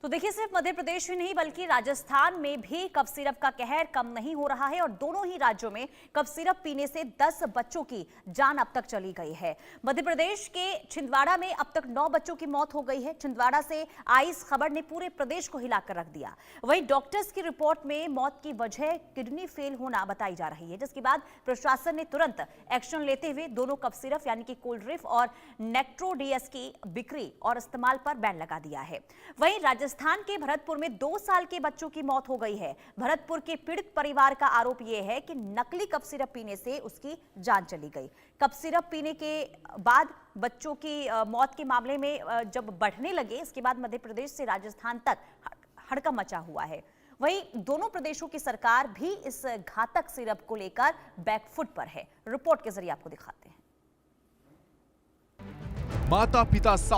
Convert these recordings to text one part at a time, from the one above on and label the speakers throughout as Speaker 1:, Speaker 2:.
Speaker 1: तो देखिए, सिर्फ मध्य प्रदेश ही नहीं बल्कि राजस्थान में भी कफ सिरप का कहर कम नहीं हो रहा है और दोनों ही राज्यों में कफ सिरप पीने से 10 बच्चों की जान अब तक चली गई है। मध्य प्रदेश के छिंदवाड़ा में अब तक 9 बच्चों की मौत हो गई है। छिंदवाड़ा से आई इस खबर ने पूरे प्रदेश को हिलाकर रख दिया। वहीं डॉक्टर्स की रिपोर्ट में मौत की वजह किडनी फेल होना बताई जा रही है, जिसके बाद प्रशासन ने तुरंत एक्शन लेते हुए दोनों कफ सिरप यानी कि कोल्ड ड्रिफ्ट और नेक्ट्रोडीएस की बिक्री और इस्तेमाल पर बैन लगा दिया है। वहीं राजस्थान के भरतपुर में 2 साल के बच्चों की मौत हो गई है। भरतपुर के पीड़ित परिवार का आरोप यह है कि नकली कफ सिरप पीने से उसकी जान चली गई। कफ सिरप पीने के बाद बच्चों की मौत के मामले में जब बढ़ने लगे, इसके बाद मध्य प्रदेश से राजस्थान तक हड़कंप मचा हुआ है। वहीं दोनों प्रदेशों की सरकार भी इस घातक सिरप को लेकर बैकफुट पर है। रिपोर्ट के जरिए आपको दिखाते हैं।
Speaker 2: माता पिता था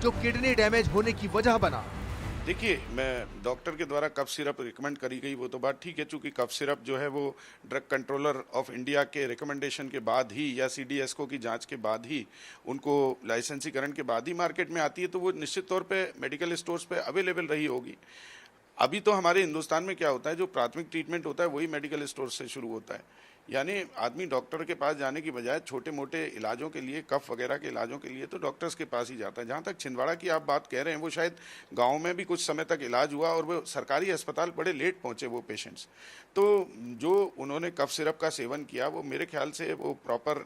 Speaker 2: जो किडनी डैमेज होने की वजह बना।
Speaker 3: देखिए, मैं डॉक्टर के द्वारा कफ सिरप रिकमेंड करी गई वो तो बात ठीक है, चूंकि कफ सिरप जो है वो ड्रग कंट्रोलर ऑफ इंडिया के रिकमेंडेशन के बाद ही या सीडीएसको की जांच के बाद ही, उनको लाइसेंसीकरण के बाद ही मार्केट में आती है, तो वो निश्चित तौर पे मेडिकल स्टोर्स पे अवेलेबल रही होगी। अभी तो हमारे हिंदुस्तान में क्या होता है, जो प्राथमिक ट्रीटमेंट होता है वही मेडिकल स्टोर से शुरू होता है। यानी आदमी डॉक्टर के पास जाने की बजाय छोटे मोटे इलाजों के लिए, कफ वगैरह के इलाजों के लिए तो डॉक्टर्स के पास ही जाता है। जहाँ तक छिंदवाड़ा की आप बात कह रहे हैं, वो शायद गांव में भी कुछ समय तक इलाज हुआ और वो सरकारी अस्पताल बड़े लेट पहुँचे वो पेशेंट्स। तो जो उन्होंने कफ सिरप का सेवन किया वो मेरे ख्याल से वो प्रॉपर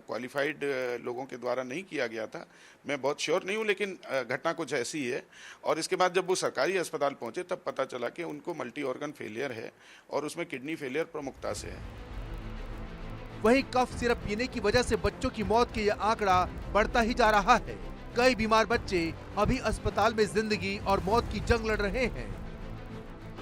Speaker 3: क्वालिफाइड लोगों के द्वारा नहीं किया गया था। मैं बहुत श्योर नहीं हूँ, लेकिन घटना कुछ ऐसी ही है। और इसके बाद जब वो सरकारी अस्पताल पहुँचे तब पता चला कि उनको मल्टी ऑर्गन फेलियर है और उसमें किडनी फेलियर प्रमुखता से है।
Speaker 2: वहीं कफ सिरप पीने की वजह से बच्चों की मौत के यह आंकड़ा बढ़ता ही जा रहा है। कई बीमार बच्चे अभी अस्पताल में जिंदगी और मौत की जंग लड़ रहे हैं।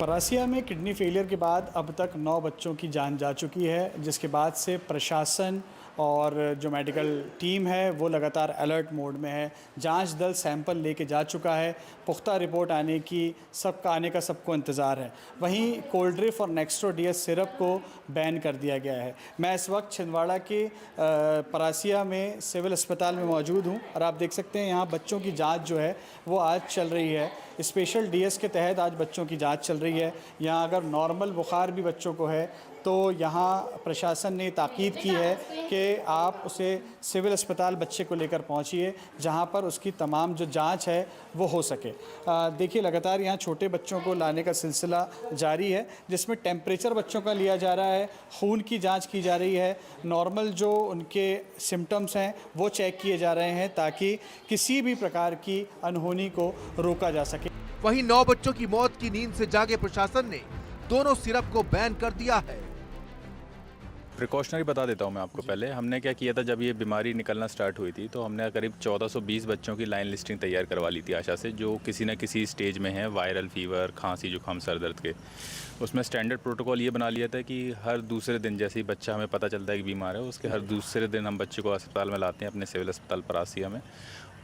Speaker 4: परासिया में किडनी फेलियर के बाद अब तक 9 बच्चों की जान जा चुकी है, जिसके बाद से प्रशासन और जो मेडिकल टीम है वो लगातार अलर्ट मोड में है। जांच दल सैंपल लेके जा चुका है। पुख्ता रिपोर्ट आने का सबको इंतज़ार है। वहीं कोल्ड ड्रिफ्ट और नेक्ट्रोडीएस सिरप को बैन कर दिया गया है। मैं इस वक्त छिंदवाड़ा के परासिया में सिविल अस्पताल में मौजूद हूँ और आप देख सकते हैं यहाँ बच्चों की जाँच जो है वो आज चल रही है। स्पेशल डीएस के तहत आज बच्चों की जांच चल रही है। यहाँ अगर नॉर्मल बुखार भी बच्चों को है तो यहाँ प्रशासन ने ताकीद की है कि आप उसे सिविल अस्पताल बच्चे को लेकर पहुँचिए, जहाँ पर उसकी तमाम जो जांच है वो हो सके। देखिए, लगातार यहाँ छोटे बच्चों को लाने का सिलसिला जारी है, जिसमें टेम्परेचर बच्चों का लिया जा रहा है, खून की जाँच की जा रही है, नॉर्मल जो उनके सिम्टम्स हैं वो चेक किए जा रहे हैं ताकि किसी भी प्रकार की अनहोनी को रोका जा सके।
Speaker 2: वहीं 9 बच्चों की मौत की नींद से जागे प्रशासन ने दोनों सिरप को बैन कर दिया है।
Speaker 5: प्रिकॉशनरी बता देता हूँ मैं आपको। पहले हमने क्या किया था, जब ये बीमारी निकलना स्टार्ट हुई थी तो हमने करीब 1420 बच्चों की लाइन लिस्टिंग तैयार करवा ली थी आशा से, जो किसी न किसी स्टेज में है, वायरल फीवर, खांसी, जुकाम, सर दर्द के। उसमें स्टैंडर्ड प्रोटोकॉल ये बना लिया था कि हर दूसरे दिन जैसे ही बच्चा हमें पता चलता है कि बीमार है, उसके हर दूसरे दिन हम बच्चे को अस्पताल में लाते हैं, अपने सिविल अस्पताल परासिया में,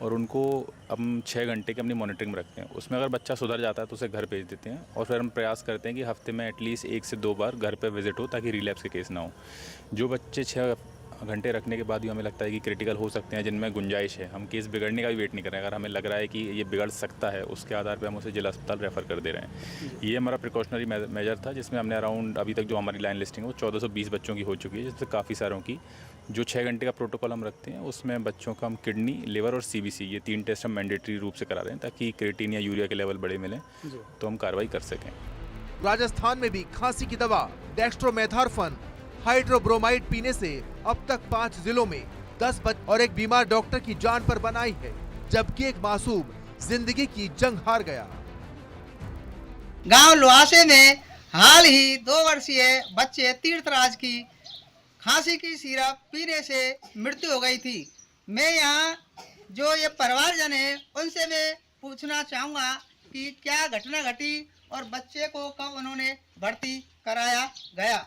Speaker 5: और उनको हम 6 घंटे की अपनी मॉनिटरिंग में रखते हैं। उसमें अगर बच्चा सुधर जाता है तो उसे घर भेज देते हैं और फिर हम प्रयास करते हैं कि हफ्ते में एटलीस्ट 1 से 2 बार घर पे विजिट हो ताकि रिलैप्स के केस ना हो। जो बच्चे 6 घंटे रखने के बाद भी हमें लगता है कि क्रिटिकल हो सकते हैं, जिनमें गुंजाइश है, हम केस बिगड़ने का भी वेट नहीं कर रहे हैं। अगर हमें लग रहा है कि ये बिगड़ सकता है, उसके आधार पे हम उसे जिला अस्पताल रेफ़र कर दे रहे हैं। ये हमारा प्रिकॉशनरी मेजर था, जिसमें हमने अराउंड अभी तक जो हमारी लाइन लिस्टिंग है वो 1420 बच्चों की हो चुकी है, जिससे काफ़ी सारों की जो 6 घंटे का प्रोटोकॉल हम रखते हैं उसमें बच्चों का हम किडनी, लिवर और सीबीसी ये 3 टेस्ट हम मैंडेटरी रूप से करा रहे हैं ताकि क्रिएटिन या यूरिया के लेवल बड़े मिलें तो हम कार्रवाई कर सकें।
Speaker 2: राजस्थान में भी खांसी की दवा डेक्स्ट्रोमेथॉर्फन हाइड्रोब्रोमाइड पीने से अब तक 5 जिलों में 10 बच्चे और एक बीमार डॉक्टर की जान पर बनाई है, जबकि एक मासूम जिंदगी की जंग हार गया।
Speaker 6: गांव लोहासे में हाल ही 2 वर्षीय बच्चे तीर्थराज की खांसी की सिरप पीने से मृत्यु हो गई थी। मैं यहाँ जो ये परिवारजन है उनसे मैं पूछना चाहूँगा कि क्या घटना घटी और बच्चे को कब उन्होंने भर्ती कराया गया।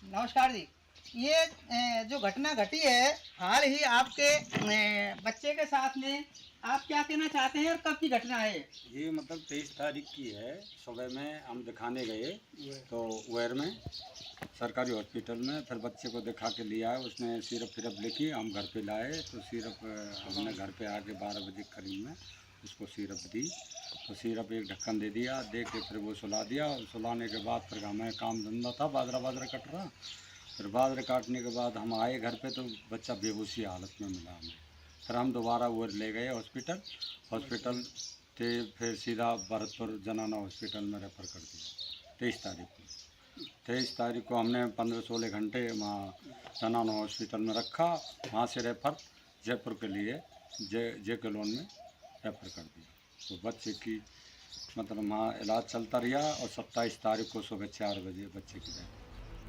Speaker 6: नमस्कार जी, ये जो घटना घटी है हाल ही आपके बच्चे के साथ में, आप क्या कहना चाहते हैं और कब की घटना है?
Speaker 7: ये मतलब 23 तारीख की है। सुबह में हम दिखाने गए तो वेयर में सरकारी हॉस्पिटल में, फिर बच्चे को दिखा के लिया है। उसने सिरप फिरप लिखी, हम घर पे लाए तो सिरप हमने घर पे आके 12 बजे करीब में उसको सिरप दी। तो सिरप एक ढक्कन दे दिया, दे के फिर वो सुला दिया। सुलाने के बाद फिर हमें काम धंधा था, बाजरा कट रहा। फिर बाजरा काटने के बाद हम आए घर पे तो बच्चा बेहोशी हालत में मिला हमें। फिर हम दोबारा वो ले गए हॉस्पिटल से, फिर सीधा भरतपुर जनाना हॉस्पिटल में रेफ़र कर दिया 23 तारीख को हमने 15-16 घंटे वहाँ जनाना हॉस्पिटल में रखा। वहाँ से रेफ़र जयपुर के लिए जे कॉलोन में रेफ़र कर दिया। तो बच्चे की मतलब वहाँ इलाज चलता रहा और 27 तारीख को सुबह 4 बजे बच्चे की डेथ।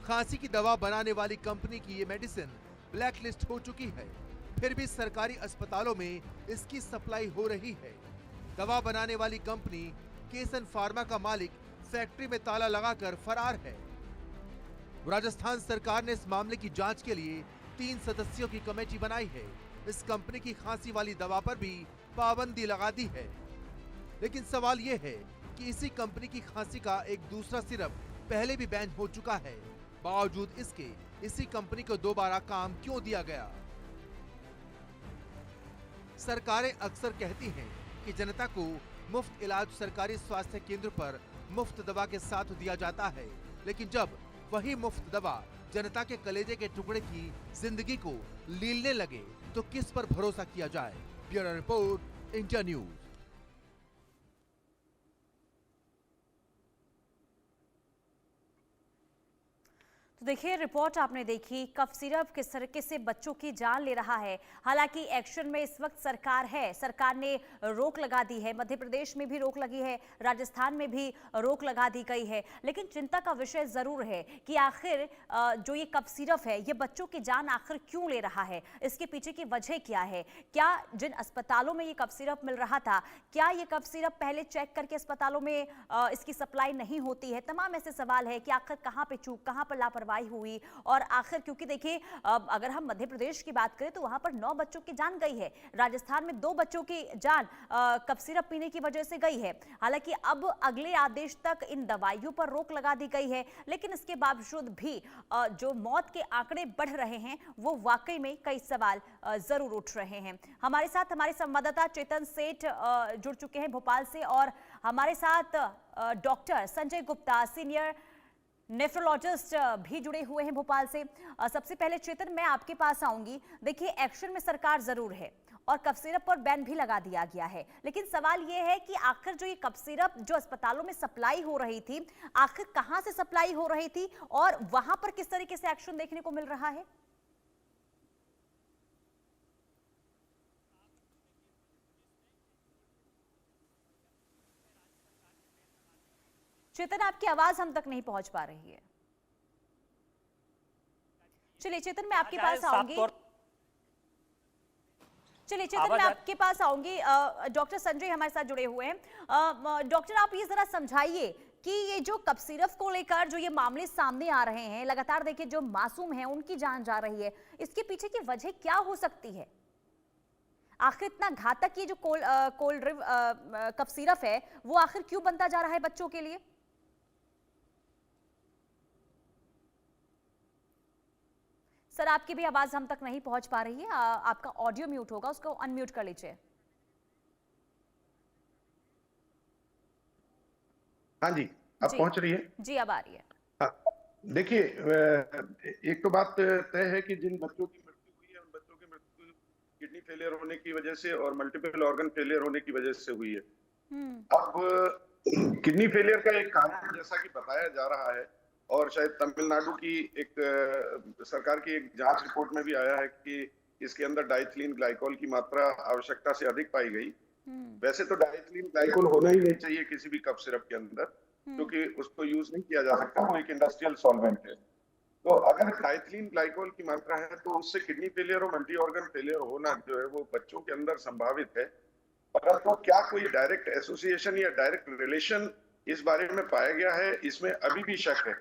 Speaker 2: खांसी की दवा बनाने वाली कंपनी की ये मेडिसिन ब्लैक लिस्ट हो चुकी है, फिर भी सरकारी अस्पतालों में इसकी सप्लाई हो रही है। दवा बनाने वाली कंपनी केसन फार्मा का मालिक फैक्ट्री में ताला लगाकर फरार है। राजस्थान सरकार ने इस मामले की जांच के लिए 3 सदस्यों की कमेटी बनाई है। इस कंपनी की खांसी वाली दवा पर भी पाबंदी लगा दी है। लेकिन सवाल यह है कि इसी कंपनी की खांसी का एक दूसरा सिरप पहले भी बैन हो चुका है, बावजूद इसके इसी कंपनी को दोबारा काम क्यों दिया गया? सरकारें अक्सर कहती हैं कि जनता को मुफ्त इलाज सरकारी स्वास्थ्य केंद्र पर मुफ्त दवा के साथ दिया जाता है, लेकिन जब वही मुफ्त दवा जनता के कलेजे के टुकड़े की जिंदगी को लीलने लगे तो किस पर भरोसा किया जाए? Bureau report, India news.
Speaker 1: तो देखिए, रिपोर्ट आपने देखी, कफ सिरप किस तरीके से बच्चों की जान ले रहा है। हालांकि एक्शन में इस वक्त सरकार है, सरकार ने रोक लगा दी है। मध्य प्रदेश में भी रोक लगी है, राजस्थान में भी रोक लगा दी गई है। लेकिन चिंता का विषय जरूर है कि आखिर जो ये कफ सिरप है ये बच्चों की जान आखिर क्यों ले रहा है, इसके पीछे की वजह क्या है? क्या जिन अस्पतालों में ये कफ सिरप मिल रहा था, क्या ये कफ सिरप पहले चेक करके अस्पतालों में इसकी सप्लाई नहीं होती है? तमाम ऐसे सवाल है कि आखिर कहाँ पे चूक, कहाँ पर लापरवाही हुई। और आखिर क्योंकि देखिए, अगर हम मध्य प्रदेश की बात करें तो वहां पर 9 बच्चों की जान गई है, राजस्थान में 2 बच्चों की जान कफ सिरप पीने की वजह से गई है। हालांकि अब अगले आदेश तक इन दवाइयों पर रोक लगा दी गई है, लेकिन इसके बावजूद भी जो मौत के आंकड़े बढ़ रहे हैं वो वाकई में कई सवाल जरूर उठ रहे हैं। हमारे साथ हमारे संवाददाता चेतन सेठ जुड़ चुके हैं भोपाल से, और हमारे साथ doctor Sanjay Gupta, senior nephrologist भी जुड़े हुए हैं भोपाल से। सबसे पहले चेतन, मैं आपके पास आऊंगी। देखिए, एक्शन में सरकार जरूर है और कफ सिरप पर बैन भी लगा दिया गया है, लेकिन सवाल यह है कि आखिर जो ये कफ सिरप जो अस्पतालों में सप्लाई हो रही थी, आखिर कहां से सप्लाई हो रही थी और वहां पर किस तरीके से एक्शन देखने को मिल रहा है? चेतन, आपकी आवाज हम तक नहीं पहुंच पा रही है। चलिए चेतन, मैं आपके पास आऊंगी। डॉक्टर संजय हमारे साथ जुड़े हुए हैं। डॉक्टर, आप ये जरा समझाइए कि ये जो कफ सिरप को लेकर जो ये मामले सामने आ रहे हैं, लगातार देखिए जो मासूम हैं उनकी जान जा रही है, इसके पीछे की वजह क्या हो सकती है? आखिर इतना घातक ये जो कोल्ड कफ सिरप है वो आखिर क्यों बनता जा रहा है बच्चों के लिए? सर, आपकी भी आवाज हम तक नहीं पहुंच पा रही है। आपका ऑडियो म्यूट होगा, उसको अनम्यूट कर लीजिए।
Speaker 8: हाँ जी, अब पहुंच रही है?
Speaker 1: जी, अब आ रही है।
Speaker 8: हाँ, देखिए, एक तो बात तय है कि जिन बच्चों की मृत्यु हुई है उन बच्चों की मृत्यु किडनी फेलियर होने की वजह से और मल्टीपल ऑर्गन फेलियर होने की वजह से हुई है। अब किडनी फेलियर का एक कारण जैसा कि बताया जा रहा है, और शायद तमिलनाडु की एक सरकार की एक जांच रिपोर्ट में भी आया है कि इसके अंदर डाइथिलीन ग्लाइकोल की मात्रा आवश्यकता से अधिक पाई गई। वैसे तो डाइथिलीन ग्लाइकोल होना ही नहीं चाहिए किसी भी कफ सिरप के अंदर, क्योंकि उसको यूज नहीं किया जा सकता, वो एक इंडस्ट्रियल सॉल्वेंट है। तो अगर डाइथिलीन ग्लाइकोल की मात्रा है तो उससे किडनी फेलियर और मल्टी ऑर्गन फेलियर होना जो है वो बच्चों के अंदर संभावित है। परंतु क्या कोई डायरेक्ट एसोसिएशन या डायरेक्ट रिलेशन इस बारे में पाया गया है, इसमें अभी भी शक है।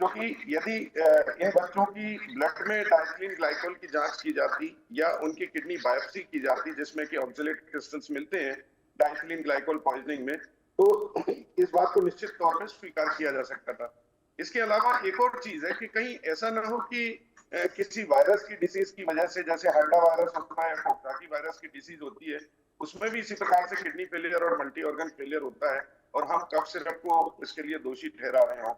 Speaker 8: क्योंकि यदि इन बच्चों की ब्लड में डाइथिलीन ग्लाइकोल की जांच की जाती या उनकी किडनी बायोप्सी की जाती जिसमें कि ऑक्सलेट क्रिस्टल्स मिलते हैं डाइथिलीन ग्लाइकोल पॉइजनिंग में, तो इस बात को निश्चित तौर पर स्वीकार किया जा सकता था। इसके अलावा एक और चीज है कि कहीं ऐसा ना हो कि किसी वायरस की डिसीज की वजह से, जैसे हांडा वायरस होता है या कोकटाकी वायरस की डिसीज होती है, उसमें भी इसी प्रकार से किडनी फेलियर और मल्टी ऑर्गन फेलियर होता है और हम कफ सिरप को इसके लिए दोषी ठहरा रहे हो,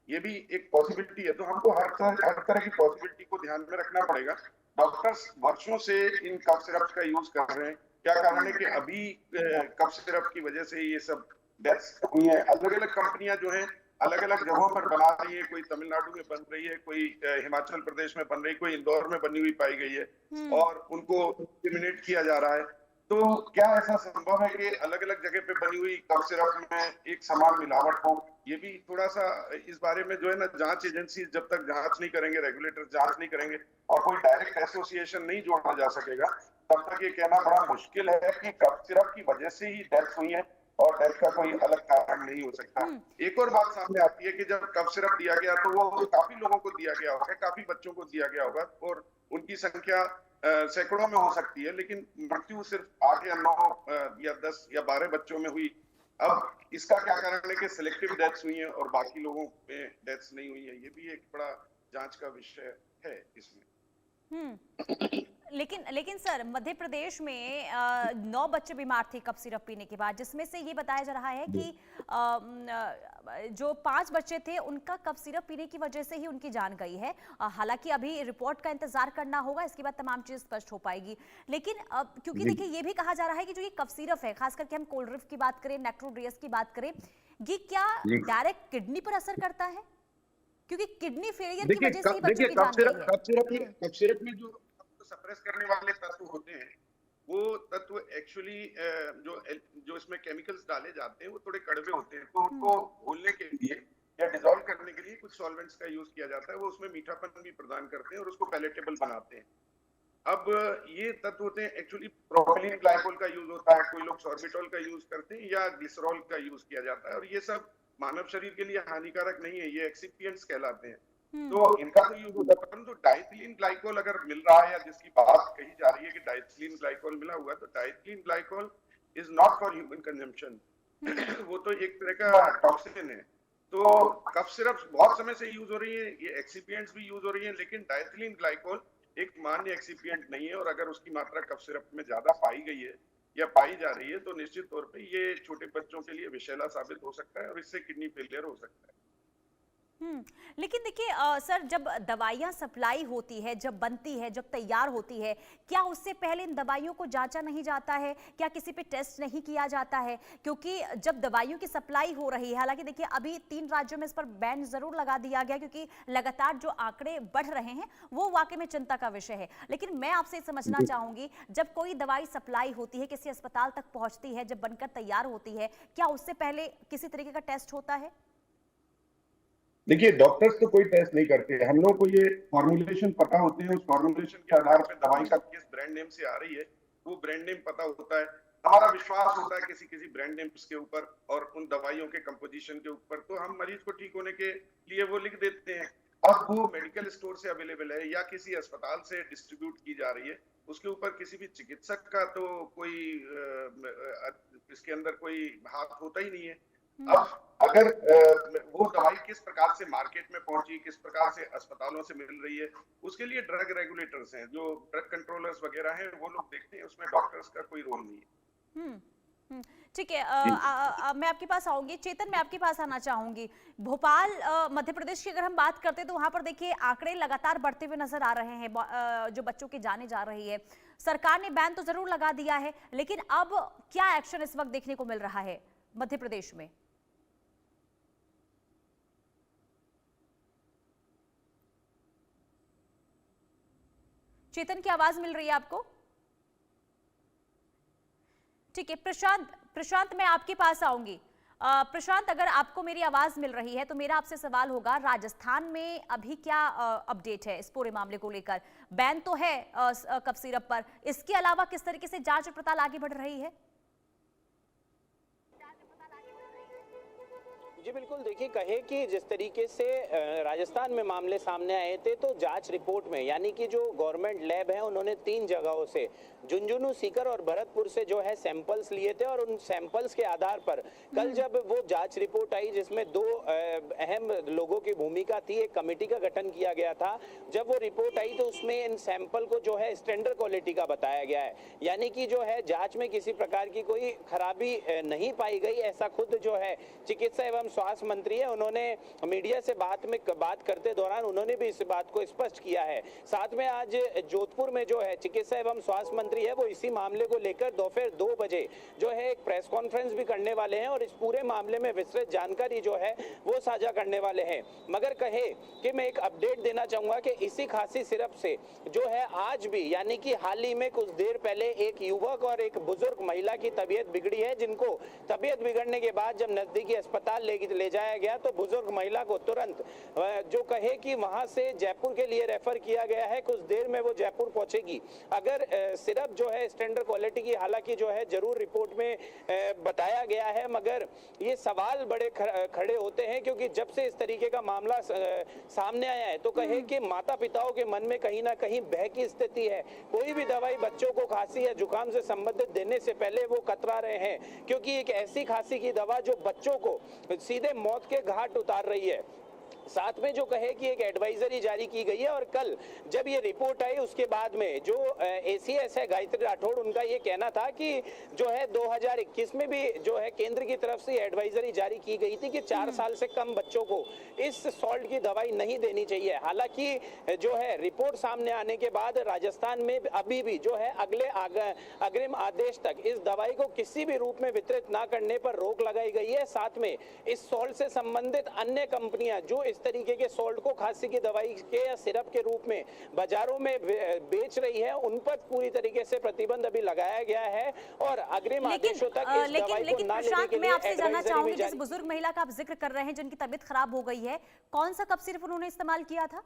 Speaker 8: ये भी एक पॉसिबिलिटी है। तो हमको हर तरह की पॉसिबिलिटी को ध्यान में रखना पड़ेगा। डॉक्टर्स वर्षों से इन कफ सिरप का यूज कर रहे हैं। क्या कारण है कि अभी कफ सिरप की वजह से ये सब डेथ्स हुई है। अलग अलग कंपनियां जो हैं अलग अलग जगहों पर बना रही है, कोई तमिलनाडु में बन रही है, कोई हिमाचल प्रदेश में बन रही है, कोई इंदौर में बनी हुई पाई गई है और उनको डिस्क्रिमिनेट किया जा रहा है। तो क्या ऐसा संभव है कि अलग अलग जगह पे बनी हुई कफ सिरप में एक समान मिलावट हो? ये भी थोड़ा सा इस बारे में जो है ना, जांच एजेंसी जब तक जांच नहीं करेंगे, रेगुलेटर जांच नहीं करेंगे और कोई डायरेक्ट एसोसिएशन नहीं जोड़ा जा सकेगा, तब तक ये कहना बड़ा मुश्किल है कि कफ सिरप की वजह से ही डेथ हुई है और डेथ का कोई अलग कारण नहीं हो सकता। एक और बात सामने आती है कि जब कफ सिरप दिया गया तो वो काफी लोगों को दिया गया होगा, काफी बच्चों को दिया गया होगा और उनकी संख्या सैकड़ों में हो सकती है, लेकिन मृत्यु सिर्फ 8 या 9 या 10 या 12 बच्चों में हुई। अब इसका क्या कारण है कि सिलेक्टिव डेथ्स हुई हैं और बाकी लोगों में डेथ्स नहीं हुई है? ये भी एक बड़ा जांच का विषय है इसमें।
Speaker 1: लेकिन सर, मध्य प्रदेश में 9 बच्चे बीमार थे कफ सिरप पीने के बाद, जिसमें से ये बताया जा रहा है कि जो 5 बच्चे थे उनका कफ सिरप पीने की वजह से ही उनकी जान गई है। हालांकि अभी रिपोर्ट का इंतजार करना होगा, इसके बाद तमाम चीज स्पष्ट हो पाएगी। लेकिन क्योंकि देखिए ये भी कहा जा रहा है कि जो ये कफ सिरप है, खास करके हम कोल्ड की बात करें, नेक्ट्रोड्रियस की बात करें, ये क्या डायरेक्ट किडनी पर असर करता है? क्योंकि किडनी फेलियर की वजह से ही बच्चों की जान गई है।
Speaker 8: कफ सिरप में जो सप्रेस करने वाले तत्व होते हैं, वो तत्व एक्चुअली जो इसमें केमिकल्स डाले जाते हैं वो थोड़े कड़वे होते हैं, तो उनको घोलने के लिए या डिसॉल्व करने के लिए कुछ सॉल्वेंट्स का यूज किया जाता है। वो उसमें मीठापन भी प्रदान करते हैं और उसको पैलेटेबल बनाते हैं। अब ये तत्व होते हैं एक्चुअली प्रोपिलीन ग्लाइकोल का यूज होता है, कोई लोग सॉर्बिटॉल का यूज करते हैं या ग्लिसरॉल का यूज किया जाता है और ये सब मानव शरीर के लिए हानिकारक नहीं है, ये एक्सिपिएंट्स कहलाते हैं। तो इनका तो यूज होता है। परंतु डाइथिलीन ग्लाइकोल अगर मिल रहा है या जिसकी बात कही जा रही है कि डाइथिलीन ग्लाइकोल मिला हुआ है, तो diethylene glycol is not for human consumption. वो तो एक तरह का टॉक्सिन है। तो कफ सिरप बहुत समय से यूज हो रही है, ये एक्सिपिएंट्स भी यूज हो रही है, लेकिन डाइथिलीन ग्लाइकोल एक मान्य एक्सिपिएंट नहीं है और अगर उसकी मात्रा कफ सिरप में ज्यादा पाई गई है या पाई जा रही है तो निश्चित तौर पे ये छोटे बच्चों के लिए विषैला साबित हो सकता है और इससे किडनी फेलियर हो सकता है।
Speaker 1: लेकिन देखिए सर, जब दवाइयां सप्लाई होती है, जब बनती है, जब तैयार होती है, क्या उससे पहले इन दवाइयों को जांचा नहीं जाता है? क्या किसी पे टेस्ट नहीं किया जाता है? क्योंकि जब दवाइयों की सप्लाई हो रही है, हालांकि देखिए अभी 3 राज्यों में इस पर बैन जरूर लगा दिया गया क्योंकि लगातार जो आंकड़े बढ़ रहे हैं वो वाकई में चिंता का विषय है। लेकिन मैं आपसे समझना चाहूंगी, जब कोई दवाई सप्लाई होती है, किसी अस्पताल तक पहुंचती है, जब बनकर तैयार होती है, क्या उससे पहले किसी तरीके का टेस्ट होता है?
Speaker 8: देखिए, डॉक्टर्स तो कोई टेस्ट नहीं करते। हम लोग को ये फॉर्मुलेशन पता होते हैं, उस फॉर्मुलेशन के आधार पर दवाई का किस ब्रांड नेम से आ रही है वो ब्रांड नेम पता होता है। हमारा विश्वास होता है किसी ब्रांड नेम्स के ऊपर और उन दवाइयों के कंपोजिशन के ऊपर, तो हम मरीज को ठीक होने के लिए वो लिख देते हैं। अब वो मेडिकल स्टोर से अवेलेबल है या किसी अस्पताल से डिस्ट्रीब्यूट की जा रही है, उसके ऊपर किसी भी चिकित्सक का तो कोई इसके अंदर कोई हाथ होता ही नहीं है। अब अगर वो दवाई किस प्रकार से मार्केट में पहुंची, किस प्रकार से अस्पतालों से मिल रही है, उसके लिए ड्रग रेगुलेटर्स हैं, जो ड्रग कंट्रोलर्स वगैरह हैं, वो लोग देखते हैं, उसमें डॉक्टर्स का कोई रोल नहीं है।
Speaker 1: ठीक है, मैं आपके पास आऊंगी। चेतन, मैं आपके पास आना चाहूंगी। भोपाल मध्य प्रदेश की अगर हम बात करते हैं तो वहां पर देखिए आंकड़े लगातार बढ़ते हुए नजर आ रहे हैं, जो बच्चों की जाने जा रही है। सरकार ने बैन तो जरूर लगा दिया है, लेकिन अब क्या एक्शन इस वक्त देखने को मिल रहा है मध्य प्रदेश में? चेतन की आवाज मिल रही है आपको? ठीक है प्रशांत मैं आपके पास आऊंगी। प्रशांत, अगर आपको मेरी आवाज मिल रही है तो मेरा आपसे सवाल होगा, राजस्थान में अभी क्या अपडेट है इस पूरे मामले को लेकर? बैन तो है कफ सिरप पर, इसके अलावा किस तरीके से जांच और पड़ताल आगे बढ़ रही है?
Speaker 9: जी बिल्कुल, देखिए कहे कि जिस तरीके से राजस्थान में मामले सामने आए थे तो जांच रिपोर्ट में, यानी कि जो गवर्नमेंट लैब है उन्होंने 3 जगहों से, झुंझुनू, सीकर और भरतपुर से जो है सैंपल्स लिए थे और उन सैंपल्स के आधार पर कल जब वो जांच रिपोर्ट आई जिसमें 2 अहम लोगों की भूमिका थी, एक कमेटी का गठन किया गया था। जब वो रिपोर्ट आई तो उसमें इन सैंपल को जो है स्टैंडर्ड क्वालिटी का बताया गया है, यानी कि जो है जांच में किसी प्रकार की कोई खराबी नहीं पाई गई। ऐसा खुद जो है चिकित्सा एवं स्वास्थ्य मंत्री है, उन्होंने मीडिया से बात करते दौरान उन्होंने भी इस बात को स्पष्ट किया है। साथ में आज जोधपुर में जो है चिकित्सा एवं स्वास्थ्य मंत्री है वो इसी मामले को लेकर दोपहर 2 बजे जो है एक प्रेस कॉन्फ्रेंस भी करने वाले हैं और इस पूरे मामले में विस्तृत जानकारी जो है वो साझा करने वाले हैं। मगर कहे कि मैं एक अपडेट देना चाहूंगा कि इसी खांसी सिरप से जो है आज भी, यानी कि हाल ही में कुछ देर पहले एक युवक और एक बुजुर्ग महिला की तबीयत बिगड़ी है, जिनको तबीयत बिगड़ने के बाद जब नजदीकी अस्पताल ले जाया गया तो बुजुर्ग महिला को तुरंत जो कहे कि वहां से जयपुर के लिए रेफर किया गया है। कुछ देर में वो जयपुर पहुंचेगी। अगर सिरप जो है स्टैंडर्ड क्वालिटी की, हालांकि जो है जरूर रिपोर्ट में बताया गया है, मगर ये सवाल बड़े खड़े होते हैं क्योंकि जब से इस तरीके का मामला सामने आया है तो कहे कि माता पिताओं के मन में कहीं ना कहीं भय की स्थिति है। कोई भी दवाई बच्चों को खांसी या जुकाम से संबंधित देने से पहले वो कतरा रहे हैं, क्योंकि एक ऐसी खांसी की दवा जो बच्चों को सीधे मौत के घाट उतार रही है। साथ में जो कहे कि एक एडवाइजरी जारी की गई है और कल जब ये रिपोर्ट आई उसके बाद में जो ACS है गायत्री राठौड़, उनका ये कहना था कि जो है 2021 में भी जो है केंद्र की तरफ से एडवाइजरी जारी की गई थी कि 4 साल से कम बच्चों को इस सॉल्ट की दवाई नहीं देनी चाहिए। हालांकि जो है रिपोर्ट सामने आने के बाद राजस्थान में अभी भी जो है अग्रिम आदेश तक इस दवाई को किसी भी रूप में वितरित ना करने पर रोक लगाई गई है। साथ में इस सॉल्ट से संबंधित अन्य कंपनियां जो इस तरीके के सॉल्ट को खांसी की दवाई के या सिरप के रूप में बाजारों में बेच रही है, उन पर पूरी तरीके से प्रतिबंध अभी लगाया गया है और अग्रिम आदेशों तक इस दवाई को ना लेने के लिए
Speaker 1: मैं आपसे जानना चाहूंगी, जिस
Speaker 9: एडवाइजरी।
Speaker 1: बुजुर्ग महिला का आप जिक्र कर रहे हैं जिनकी तबीयत खराब हो गई है, कौन सा कफ सिरप उन्होंने इस्तेमाल किया था?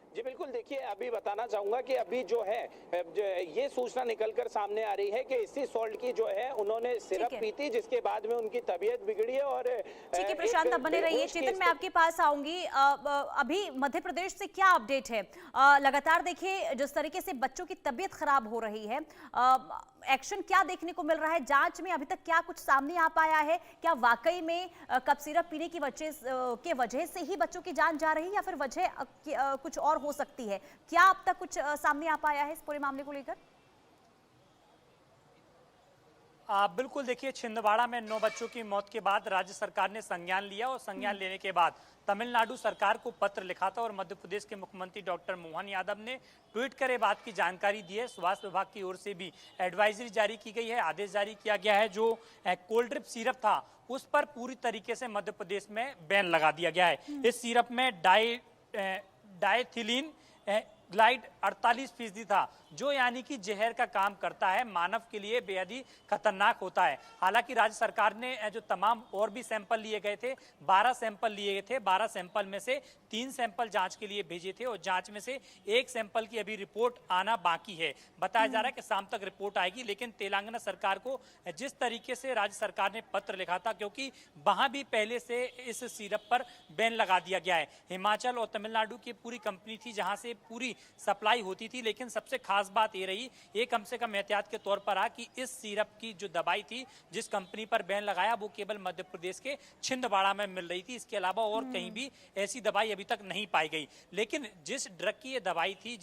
Speaker 9: जी बिल्कुल, देखिए अभी बताना चाहूंगा कि अभी जो है ये सूचना निकलकर सामने आ रही है कि इसी सॉल्ट की जो है उन्होंने सिरप पी थी, जिसके बाद में उनकी तबीयत बिगड़ी है। और
Speaker 1: ठीक है प्रशांत, अब बने रहिए। चेतन, मैं आपके पास आऊंगी। अभी मध्य प्रदेश से क्या अपडेट है? लगातार देखिए जिस तरीके से बच्चों की तबीयत खराब हो रही है, एक्शन क्या देखने को मिल रहा है? जांच में अभी तक क्या कुछ सामने आ पाया है? क्या वाकई में कफ सिरप पीने की वजह से ही बच्चों की जान जा रही है या फिर वजह कुछ और हो सकती है? क्या अब तक कुछ सामने आ पाया है इस पूरे मामले को लेकर?
Speaker 10: बिल्कुल, देखिए छिंदवाड़ा में 9 बच्चों की मौत के बाद राज्य सरकार ने संज्ञान लिया और संज्ञान लेने के बाद तमिलनाडु सरकार को पत्र लिखा था और मध्य प्रदेश के मुख्यमंत्री डॉक्टर मोहन यादव ने ट्वीट कर ये बात की जानकारी दी है। स्वास्थ्य विभाग की ओर से भी एडवाइजरी जारी की गई है, आदेश जारी किया गया है। जो कोल्ड ड्रिप सिरप था उस पर पूरी तरीके से मध्य प्रदेश में बैन लगा दिया गया है। इस सिरप में डायथिलीन ग्लाइड 48% था, जो यानी कि जहर का काम करता है, मानव के लिए बेहद ही खतरनाक होता है। हालांकि राज्य सरकार ने जो तमाम और भी सैंपल लिए गए थे, 12 सैंपल लिए गए थे, 12 सैंपल में से 3 सैंपल जांच के लिए भेजे थे और जांच में से 1 सैंपल की अभी रिपोर्ट आना बाकी है। बताया जा रहा है कि शाम तक रिपोर्ट आएगी, लेकिन तेलंगाना सरकार को जिस तरीके से राज्य सरकार ने पत्र लिखा था, क्योंकि वहां भी पहले से इस सिरप पर बैन लगा दिया गया है। हिमाचल और तमिलनाडु की पूरी कंपनी थी जहां से पूरी सप्लाई होती थी, लेकिन सबसे खास बात ये रही, ये कम से कम एहतियात के तौर पर आ कि इस सिरप की जो दवाई थी जिस कंपनी पर बैन लगाया वो केवल मध्य प्रदेश के छिंदवाड़ा में मिल रही थी। इसके अलावा और कहीं भी ऐसी दवाई अभी तक नहीं पाई गई। लेकिन जिस ड्रग की ये दवाई थी,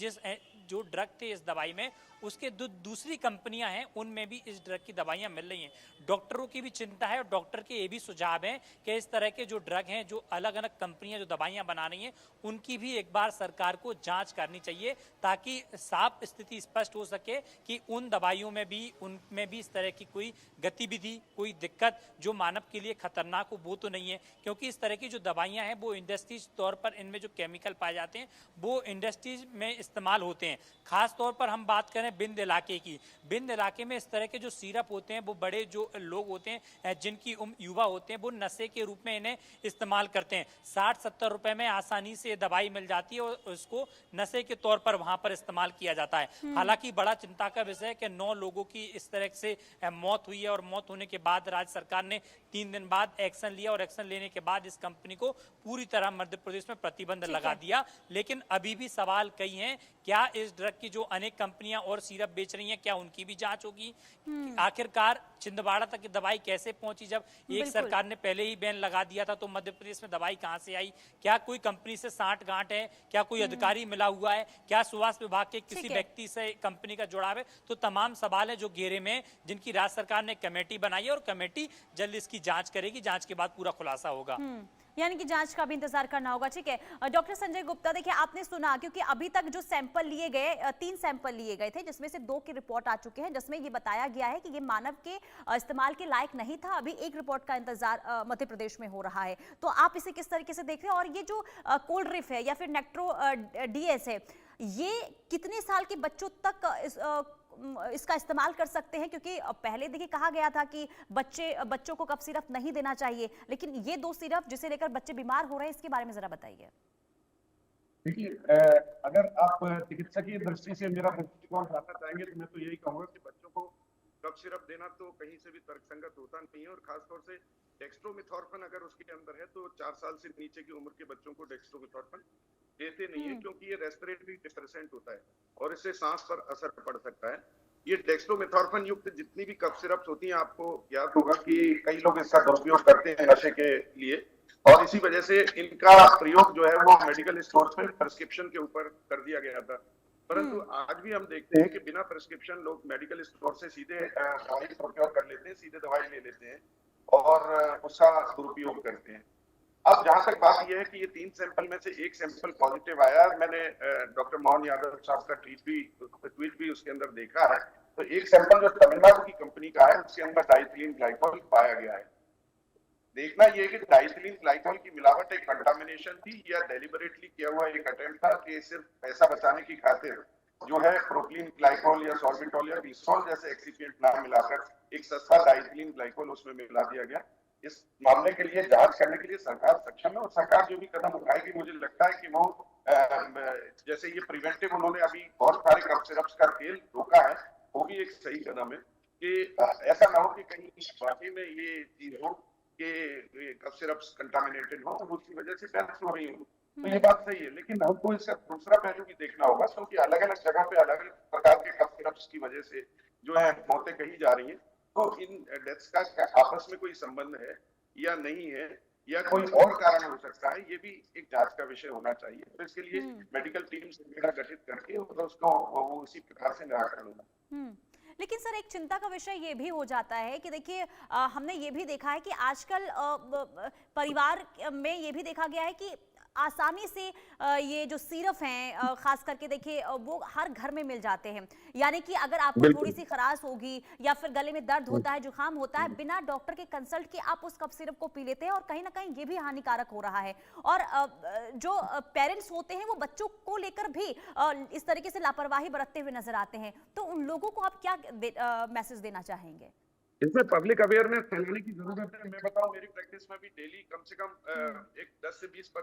Speaker 10: जो ड्रग थे इस दवाई में, उसके दूसरी कंपनियां हैं उनमें भी इस ड्रग की दवाइयां मिल रही हैं। डॉक्टरों की भी चिंता है और डॉक्टर के ये भी सुझाव हैं कि इस तरह के जो ड्रग हैं, जो अलग अलग कंपनियां जो दवाइयां बना रही हैं, उनकी भी एक बार सरकार को जांच करनी चाहिए, ताकि साफ स्थिति स्पष्ट हो सके कि उन दवाइयों में भी, उनमें भी इस तरह की कोई गतिविधि, कोई दिक्कत जो मानव के लिए खतरनाक हो वो तो नहीं है। क्योंकि इस तरह की जो दवाइयां हैं वो इंडस्ट्रीज तौर पर, इनमें जो केमिकल पाए जाते हैं वो इंडस्ट्रीज में इस्तेमाल होते हैं। खास तौर पर हम बात करें बिंद इलाके की, बिंद इलाके में इस तरह के जो सिरप होते हैं वो बड़े जो लोग होते हैं, जिनकी युवा होते हैं, वो नशे के रूप में इन्हें इस्तेमाल करते हैं। 60-70 रुपए में आसानी से दवाई मिल जाती है और उसको नशे के तौर पर वहां पर इस्तेमाल किया जाता है। हालांकि बड़ा चिंता का विषय है कि 9 लोगों की इस तरह से मौत हुई है और मौत होने के बाद राज्य सरकार ने 3 दिन बाद एक्शन लिया और एक्शन लेने के बाद इस कंपनी को पूरी तरह मध्य प्रदेश में प्रतिबंध लगा दिया। लेकिन अभी भी सवाल कई हैं, क्या इस ड्रग की जो अनेक कंपनियां और सिरप बेच रही हैं, क्या उनकी भी जांच होगी? आखिरकार छिंदवाड़ा तक दवाई कैसे पहुंची? जब एक सरकार ने पहले ही बैन लगा दिया था तो मध्य प्रदेश में दवाई कहां से आई? क्या कोई कंपनी से साठ गांठ है? क्या कोई अधिकारी मिला हुआ है? क्या स्वास्थ्य विभाग के किसी व्यक्ति से कंपनी का जुड़ाव है? तो तमाम सवाल है जो घेरे में, जिनकी राज्य सरकार ने कमेटी बनाई है और कमेटी जल्द इसकी जांच करेगी। जांच के बाद पूरा खुलासा होगा।
Speaker 1: यानी कि जांच का भी इंतजार करना होगा। ठीक है डॉक्टर संजय गुप्ता, देखिए आपने सुना, क्योंकि अभी तक जो सैंपल लिए गए, 3 सैंपल लिए गए थे, जिसमें से 2 की रिपोर्ट आ चुके हैं, जिसमें ये बताया गया है कि ये मानव के इस्तेमाल के लायक नहीं था। अभी एक रिपोर्ट का इंतजार मध्य प्रदेश में हो रहा है। तो आप इसे किस तरीके से देख रहे हैं? और ये जो कोल्ड रिफ है या फिर नेक्ट्रो डीएस है, ये कितने साल के बच्चों तक इसका इस्तेमाल कर सकते हैं? क्योंकि पहले देखिए कहा गया था कि बच्चों को कफ सिरप नहीं देना चाहिए, लेकिन ये 2 सिरप जिसे लेकर बच्चे बीमार हो रहे हैं, इसके बारे में जरा बताइए।
Speaker 8: देखिए, अगर आप चिकित्सकीय दृष्टि से मेरा दृष्टिकोण जानना चाहेंगे तो मैं तो यही कहूंगा कि बच्चों को कफ सिरप देना तो कहीं से भी तर्कसंगत होता नहीं है। और खासतौर से डेक्स्ट्रोमेथॉर्फन अगर उसके अंदर है तो 4 साल से नीचे की उम्र के बच्चों को डेक्स्ट्रोमेथॉर्फन देते नहीं है, क्योंकि ये रेस्पिरेटरी डिप्रेसेंट होता है और इससे सांस पर असर पड़ सकता है। ये डेक्स्ट्रोमेथॉर्फन युक्त जितनी भी कफ सिरप्स होती हैं, आपको याद होगा कि कई लोग इसका दुरुपयोग करते हैं नशे के लिए, और इसी वजह से इनका प्रयोग जो है वो मेडिकल स्टोर्स में प्रिस्क्रिप्शन के ऊपर कर दिया गया था। परंतु आज भी हम देखते हैं कि बिना प्रिस्क्रिप्शन लोग मेडिकल स्टोर से सीधे दवाई प्रोक्योर कर लेते हैं, सीधे दवाई ले लेते हैं और उसका दुरुपयोग करते हैं। अब जहां तक बात यह है कि ये 3 सैंपल में से 1 सैंपल पॉजिटिव आया, मैंने डॉक्टर मोहन यादव साहब का ट्वीट भी उसके अंदर देखा है। तो 1 सैंपल जो तमिलनाडु की कंपनी का है उसके अंदर डाइथिलीन ग्लाइकोल पाया गया है। देखना ये कि डाइथिलीन ग्लाइकोल की मिलावट एक कंटामिनेशन थी या डेलिबरेटली किया हुआ एक अटेम्प्ट था कि सिर्फ पैसा बचाने की खातिर जो है प्रोपिलीन ग्लाइकोल या सॉल्बिटॉल या बिसॉल जैसे एक्सिपिएंट नाम मिलाकर एक सस्ता डाइथिलीन ग्लाइकोल उसमें मिला दिया गया। इस मामले के लिए जांच करने के लिए सरकार सक्षम है और सरकार जो भी कदम उठाएगी, मुझे लगता है कि वो जैसे ये प्रिवेंटिव उन्होंने अभी बहुत सारे कफ सिरप्स का तेल रोका है, वो भी एक सही कदम है कि ऐसा ना हो कि कहीं वाकई में ये चीज हो कि कफ सिरप्स कंटामिनेटेड हो और उसकी वजह से डेथ्स हो रही हो। तो ये बात सही है, लेकिन हमको इसका दूसरा पहलू भी देखना होगा, क्योंकि अलग अलग जगह पे अलग अलग प्रकार के कफ सिरप्स की वजह से जो है मौतें कही जा रही हैं। तो इन डेथ्स का आपस में कोई संबंध है या नहीं है या कोई और कारण हो सकता है, ये भी एक जांच का विषय होना चाहिए। तो इसके लिए मेडिकल टीम से गठित करके उसको वो उसी प्रकार से निराकरण होगा।
Speaker 1: लेकिन सर एक चिंता का विषय ये भी हो जाता है कि देखिए हमने ये भी देखा है कि आजकल परिवार में ये भी देखा गया है कि आसानी से ये जो सिरप हैं खास करके देखिए वो हर घर में मिल जाते हैं। यानी कि अगर आपको थोड़ी सी खराश होगी या फिर गले में दर्द होता है, जुकाम होता है, बिना डॉक्टर के कंसल्ट के आप उस कफ सिरप को पी लेते हैं और कहीं ना कहीं ये भी हानिकारक हो रहा है। और जो पेरेंट्स होते हैं वो बच्चों को लेकर भी इस तरीके से लापरवाही बरतते हुए नजर आते हैं। तो उन लोगों को आप क्या मैसेज देना चाहेंगे?
Speaker 8: इसमें पब्लिक अवेयरनेस फैलाने की जरूरत है। मैं बताऊं, मेरी प्रैक्टिस में भी डेली कम से कम एक 10 से 20%